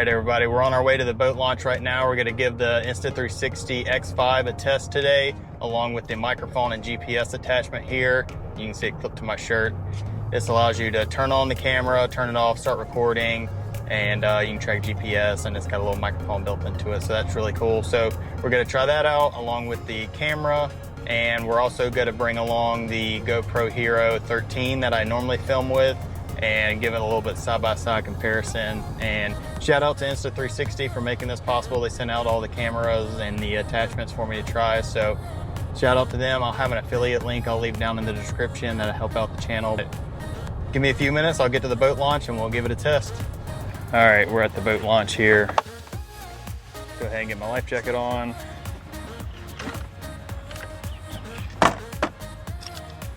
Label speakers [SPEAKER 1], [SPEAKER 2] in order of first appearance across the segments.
[SPEAKER 1] right, everybody, we're on our way to the boat launch right now. We're going to give the Insta360 X5 a test today, along with the microphone and GPS attachment here. You can see it clipped to my shirt. This allows you to turn on the camera, turn it off, start recording, and you can track GPS, and it's got a little microphone built into it, so that's really cool. So we're going to try that out along with the camera, and we're also going to bring along the GoPro Hero 13 that I normally film with, and give it a little bit side-by-side comparison. And shout out to Insta360 for making this possible. They sent out all the cameras and the attachments for me to try, so shout out to them. I'll have an affiliate link I'll leave down in the description that'll help out the channel. Give me a few minutes, I'll get to the boat launch and we'll give it a test. All right, we're at the boat launch here. Go ahead and get my life jacket on.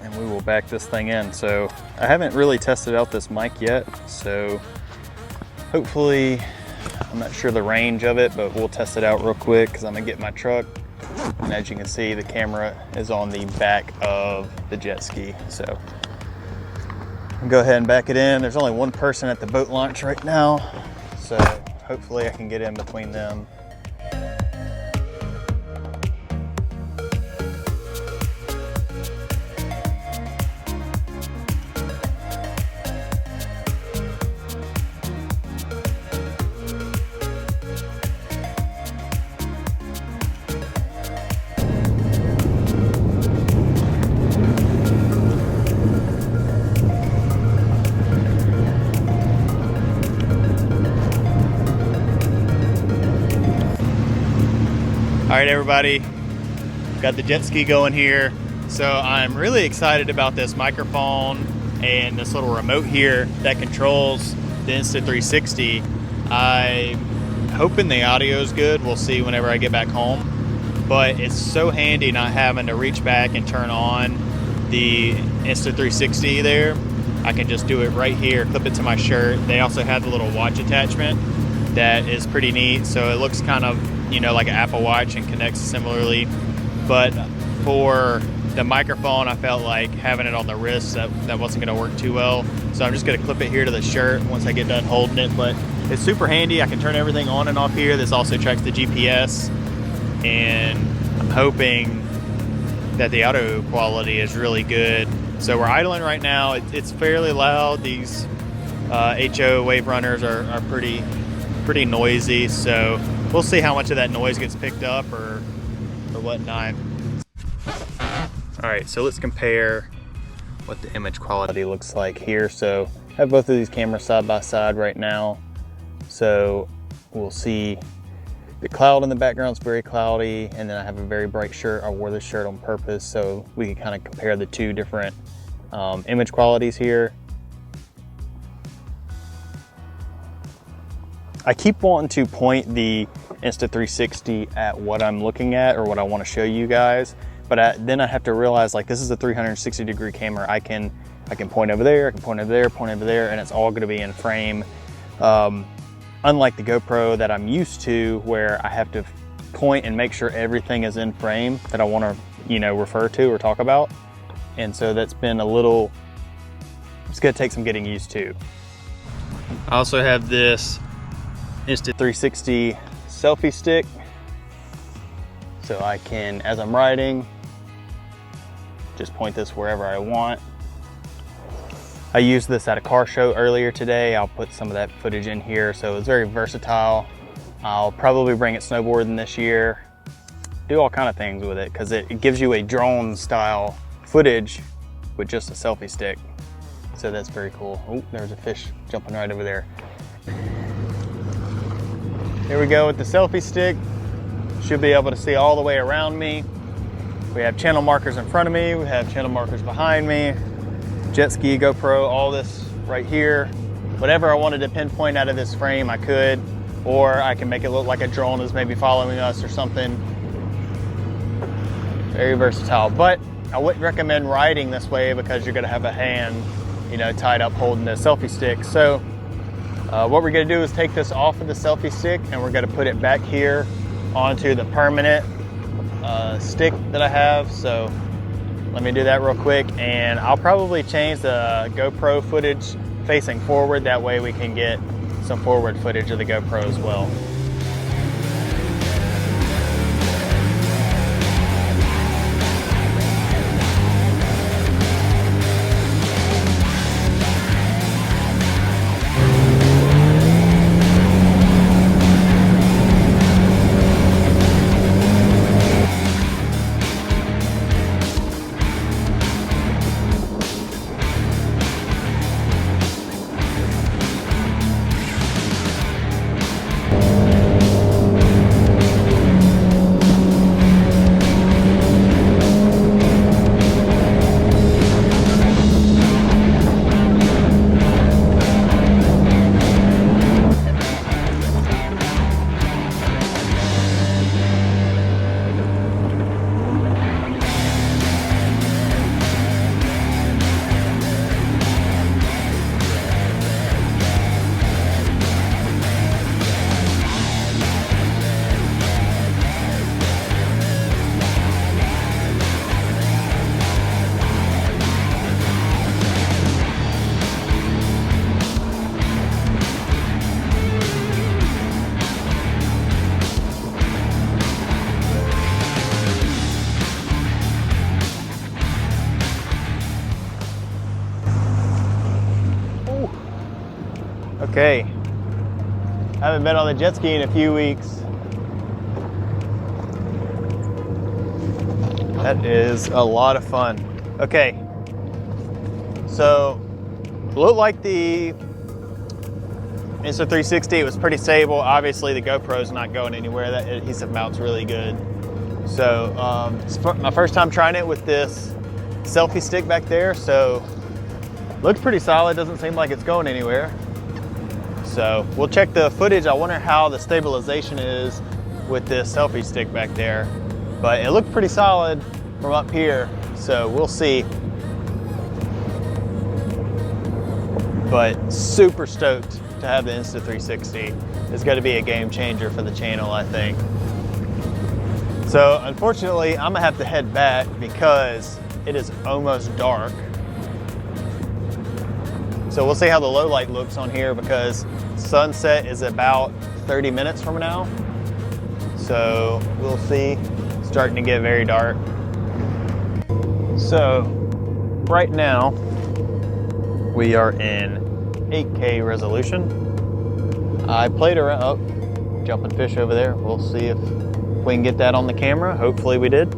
[SPEAKER 1] And we will back this thing in. So I haven't really tested out this mic yet, so hopefully, I'm not sure the range of it, but we'll test it out real quick because I'm gonna get in my truck. And as you can see, the camera is on the back of the jet ski. So I'll go ahead and back it in. There's only one person at the boat launch right now, so hopefully I can get in between them. All right, everybody, got the jet ski going here. So I'm really excited about this microphone and this little remote here that controls the Insta360. I'm hoping the audio is good. We'll see whenever I get back home. But it's so handy not having to reach back and turn on the Insta360 there. I can just do it right here, clip it to my shirt. They also have the little watch attachment that is pretty neat. So it looks kind of, you know, like an Apple Watch and connects similarly. But for the microphone, I felt like having it on the wrist, that wasn't gonna work too well. So I'm just gonna clip it here to the shirt once I get done holding it. But it's super handy. I can turn everything on and off here. This also tracks the GPS. And I'm hoping that the audio quality is really good. So we're idling right now. It's fairly loud. These HO wave runners are pretty noisy. So we'll see how much of that noise gets picked up or whatnot. All right, so let's compare what the image quality looks like here. So I have both of these cameras side by side right now. So we'll see the cloud in the background is very cloudy, and then I have a very bright shirt. I wore this shirt on purpose so we can kind of compare the two different image qualities here. I keep wanting to point the Insta360 at what I'm looking at or what I want to show you guys, but then I have to realize, like, this is a 360 degree camera. I can point over there, I can point over there, point over there, and it's all going to be in frame. Unlike the GoPro that I'm used to, where I have to point and make sure everything is in frame that I want to, you know, refer to or talk about. And so that's been it's going to take some getting used to. I also have this Insta360 selfie stick, so I can, as I'm riding, just point this wherever I want. I used this at a car show earlier today. I'll put some of that footage in here, so it's very versatile. I'll probably bring it snowboarding this year, do all kind of things with it, because it gives you a drone style footage with just a selfie stick, so that's very cool. Oh, there's a fish jumping right over there. Here we go with the selfie stick. Should be able to see all the way around me. We have channel markers in front of me. We have channel markers behind me. Jet ski, GoPro, all this right here. Whatever I wanted to pinpoint out of this frame, I could. Or I can make it look like a drone is maybe following us or something. Very versatile. But I wouldn't recommend riding this way because you're gonna have a hand, you know, tied up holding the selfie stick. So what we're gonna do is take this off of the selfie stick and we're gonna put it back here onto the permanent stick that I have. So let me do that real quick, and I'll probably change the GoPro footage facing forward. That way we can get some forward footage of the GoPro as well. Okay, I haven't been on the jet ski in a few weeks. That is a lot of fun. Okay, so looked like the Insta360, it was pretty stable. Obviously the GoPro's not going anywhere. That adhesive mount's really good. So it's my first time trying it with this selfie stick back there. So looks pretty solid, doesn't seem like it's going anywhere. So we'll check the footage. I wonder how the stabilization is with this selfie stick back there. But it looked pretty solid from up here, so we'll see. But super stoked to have the Insta360. It's gonna be a game changer for the channel, I think. So unfortunately, I'm gonna have to head back because it is almost dark. So we'll see how the low light looks on here because sunset is about 30 minutes from now. So we'll see. It's starting to get very dark. So right now we are in 8K resolution. I played around, oh, jumping fish over there. We'll see if we can get that on the camera. Hopefully we did.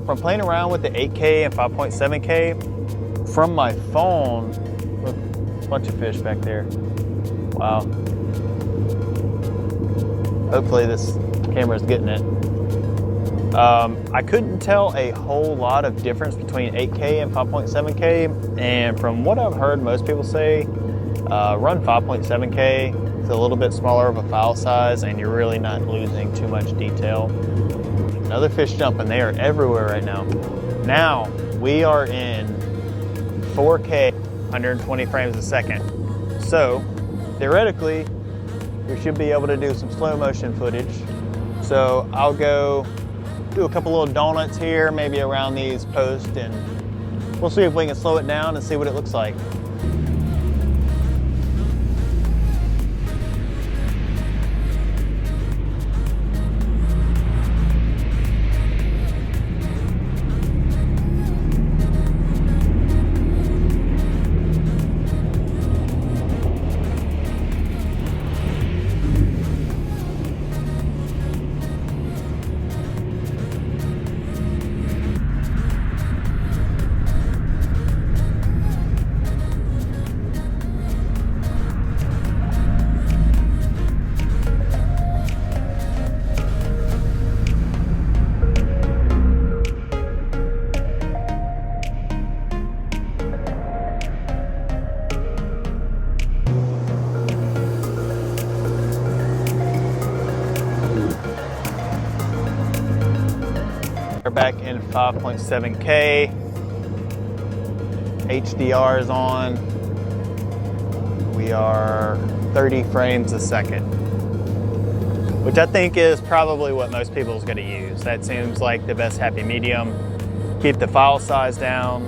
[SPEAKER 1] From playing around with the 8K and 5.7K, from my phone, look, a bunch of fish back there. Wow. Hopefully this camera's getting it. I couldn't tell a whole lot of difference between 8K and 5.7K, and from what I've heard most people say, run 5.7K. It's a little bit smaller of a file size and you're really not losing too much detail. Another fish jumping, they are everywhere right now. Now we are in 4K, 120 frames a second. So theoretically, we should be able to do some slow motion footage. So I'll go do a couple little donuts here, maybe around these posts, and we'll see if we can slow it down and see what it looks like. We're back in 5.7K. HDR is on. We are 30 frames a second, which I think is probably what most people is going to use. That seems like the best happy medium. Keep the file size down.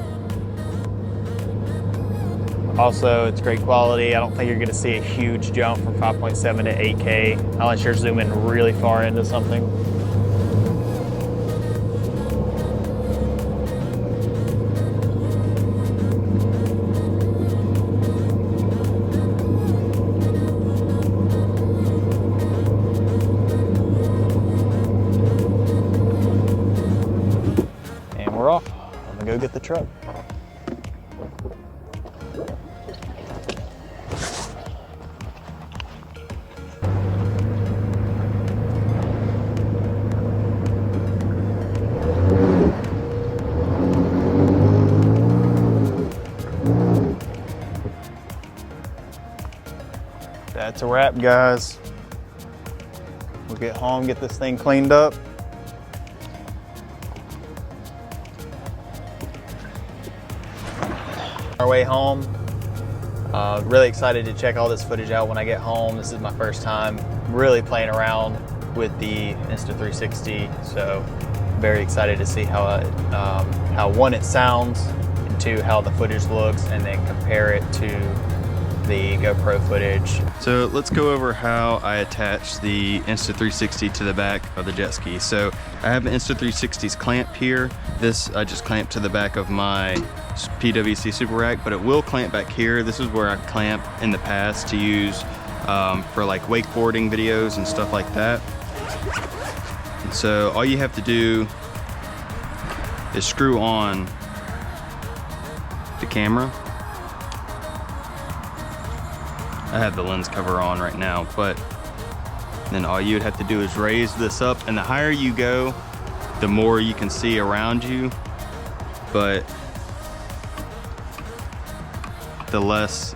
[SPEAKER 1] Also, it's great quality. I don't think you're going to see a huge jump from 5.7 to 8K unless you're zooming really far into something. And we're off. I'm going to go get the truck. That's a wrap, guys. We'll get home, get this thing cleaned up. Our way home. Really excited to check all this footage out when I get home. This is my first time really playing around with the Insta360, so very excited to see how one, it sounds, and two, how the footage looks, and then compare it to the GoPro footage. So let's go over how I attach the Insta360 to the back of the jet ski. So I have an Insta360's clamp here. This I just clamped to the back of my PWC Super Rack, but it will clamp back here. This is where I clamp in the past to use for like wakeboarding videos and stuff like that. And so all you have to do is screw on the camera. I have the lens cover on right now, but then all you would have to do is raise this up, and the higher you go, the more you can see around you, but the less,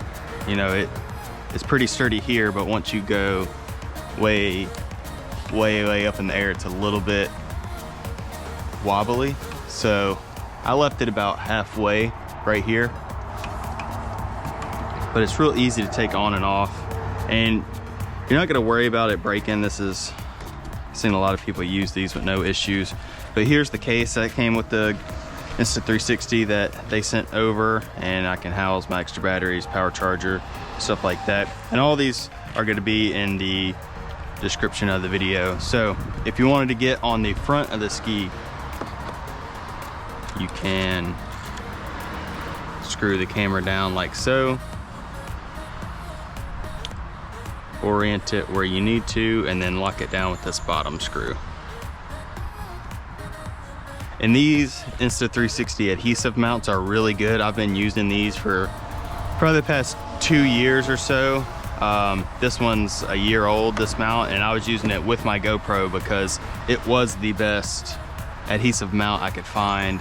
[SPEAKER 1] you know, it's pretty sturdy here, but once you go way up in the air, it's a little bit wobbly. So I left it about halfway right here, but it's real easy to take on and off, and you're not going to worry about it breaking. I've seen a lot of people use these with no issues. But here's the case that came with the Insta360 that they sent over, and I can house my extra batteries, power charger, stuff like that. And all these are going to be in the description of the video. So if you wanted to get on the front of the ski, you can screw the camera down like so, orient it where you need to, and then lock it down with this bottom screw. And these Insta360 adhesive mounts are really good. I've been using these for probably the past 2 years or so. This one's a year old, this mount, and I was using it with my GoPro because it was the best adhesive mount I could find.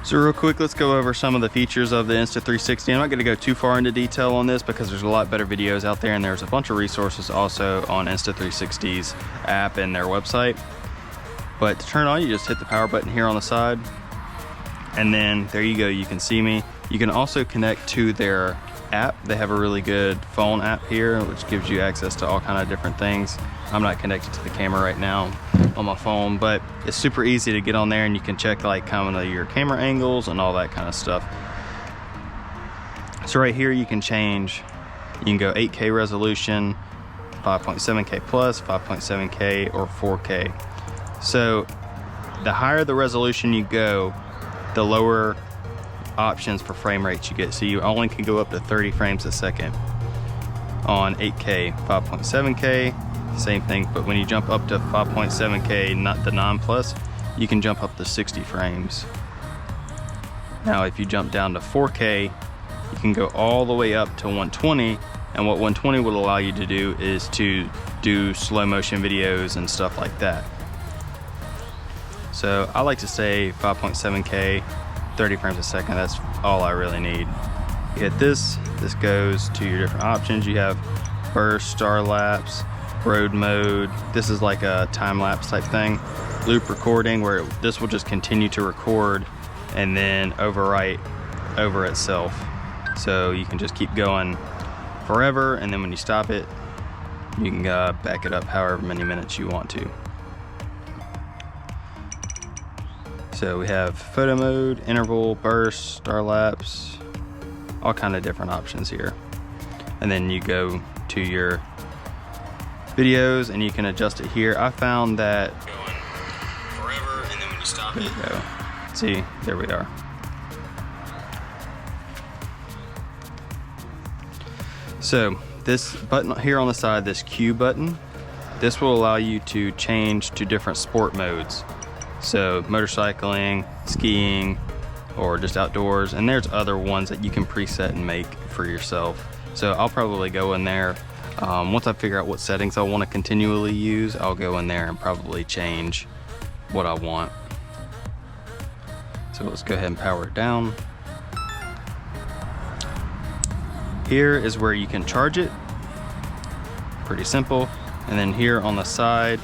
[SPEAKER 1] So real quick, let's go over some of the features of the Insta360. I'm not going to go too far into detail on this because there's a lot better videos out there, and there's a bunch of resources also on Insta360's app and their website. But to turn on, you just hit the power button here on the side, and then there you go, you can see me. You can also connect to their app. They have a really good phone app here, which gives you access to all kind of different things. I'm not connected to the camera right now on my phone, but it's super easy to get on there, and you can check like kind of your camera angles and all that kind of stuff. So right here you can change, you can go 8K resolution, 5.7K plus, 5.7K, or 4K. So the higher the resolution you go, the lower options for frame rates you get. So you only can go up to 30 frames a second on 8K. 5.7K, same thing, but when you jump up to 5.7K, not the non-plus, you can jump up to 60 frames. Now if you jump down to 4K, you can go all the way up to 120, and what 120 will allow you to do is to do slow motion videos and stuff like that. So I like to say 5.7K, 30 frames a second, that's all I really need. You get this goes to your different options. You have burst, star lapse, road mode. This is like a time lapse type thing. Loop recording, where this will just continue to record and then overwrite over itself. So you can just keep going forever, and then when you stop it, you can back it up however many minutes you want to. So we have photo mode, interval, burst, star lapse,
[SPEAKER 2] all kind of different options here. And then you go to your videos and you can adjust it here. I found that going forever, and then when you stop, there you go. See, there we are. So this button here on the side, this Q button, this will allow you to change to different sport modes. So motorcycling, skiing, or just outdoors. And there's other ones that you can preset and make for yourself. So I'll probably go in there. Once I figure out what settings I want to continually use, I'll go in there and probably change what I want. So let's go ahead and power it down. Here is where you can charge it. Pretty simple. And then here on the side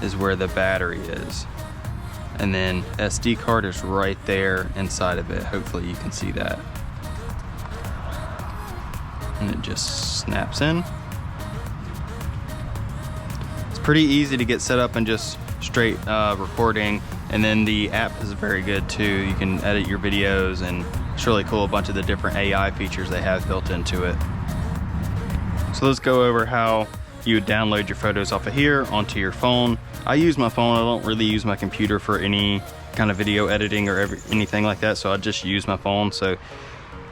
[SPEAKER 2] is where the battery is. And then SD card is right there inside of it. Hopefully you can see that. And it just snaps in. It's pretty easy to get set up and just straight recording. And then the app is very good too. You can edit your videos, and it's really cool, a bunch of the different AI features they have built into it. So let's go over how you would download your photos off of here onto your phone. I use my phone. I don't really use my computer for any kind of video editing or anything like that, so I just use my phone. So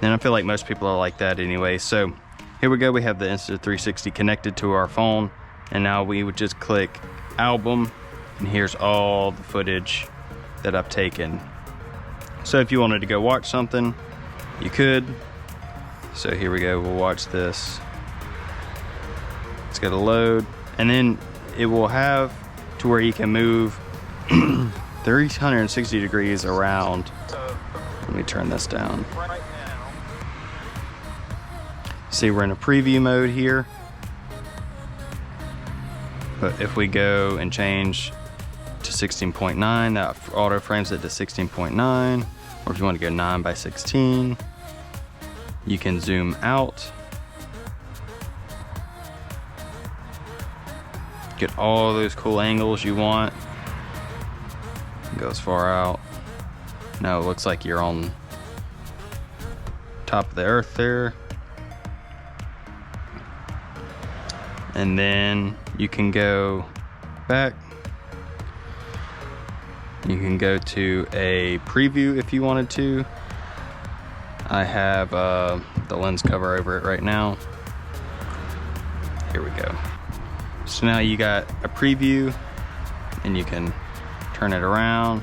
[SPEAKER 2] then I feel like most people are like that anyway. So here we go. We have the Insta360 connected to our phone, and now we would just click album, and here's all the footage that I've taken. So if you wanted to go watch something, you could. So here we go. We'll watch this. It's got to load, and then it will have to where you can move 360 degrees around. Let me turn this down. See, we're in a preview mode here. But if we go and change to 16.9, that auto frames it to 16.9. Or if you want to go 9:16, you can zoom out. Get all those cool angles you want. Go as far out. Now it looks like you're on top of the earth there. And then you can go back. You can go to a preview if you wanted to. I have the lens cover over it right now. Here we go. So now you got a preview, and you can turn it around,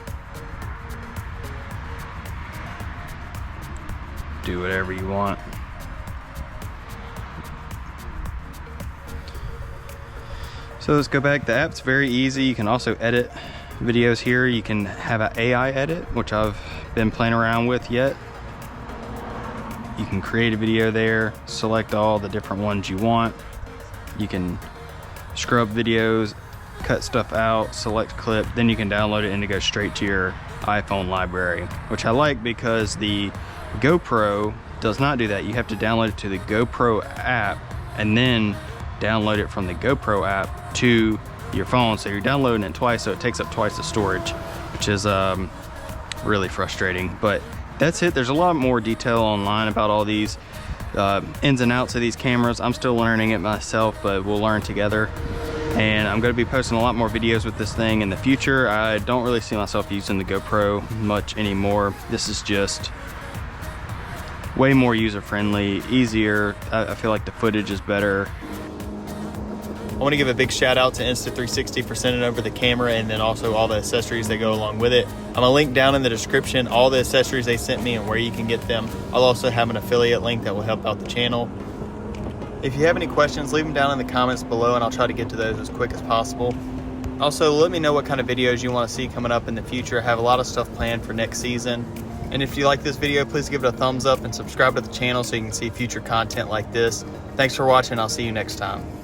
[SPEAKER 2] do whatever you want. So let's go back. The app's very easy. You can also edit videos here. You can have an AI edit, which I've been playing around with yet. You can create a video there, select all the different ones you want. You can scrub videos, cut stuff out, select clip, then you can download it and it goes straight to your iPhone library, which I like because the GoPro does not do that. You have to download it to the GoPro app and then download it from the GoPro app to your phone. So you're downloading it twice, so it takes up twice the storage, which is really frustrating. But that's it. There's a lot more detail online about all these ins and outs of these cameras. I'm still learning it myself, but we'll learn together. And I'm going to be posting a lot more videos with this thing in the future. I don't really see myself using the GoPro much anymore. This is just way more user-friendly, easier. I feel like the footage is better.
[SPEAKER 1] I want to give a big shout out to Insta360 for sending over the camera and then also all the accessories that go along with it. I'm going to link down in the description all the accessories they sent me and where you can get them. I'll also have an affiliate link that will help out the channel. If you have any questions, leave them down in the comments below and I'll try to get to those as quick as possible. Also, let me know what kind of videos you want to see coming up in the future. I have a lot of stuff planned for next season. And if you like this video, please give it a thumbs up and subscribe to the channel so you can see future content like this. Thanks for watching. I'll see you next time.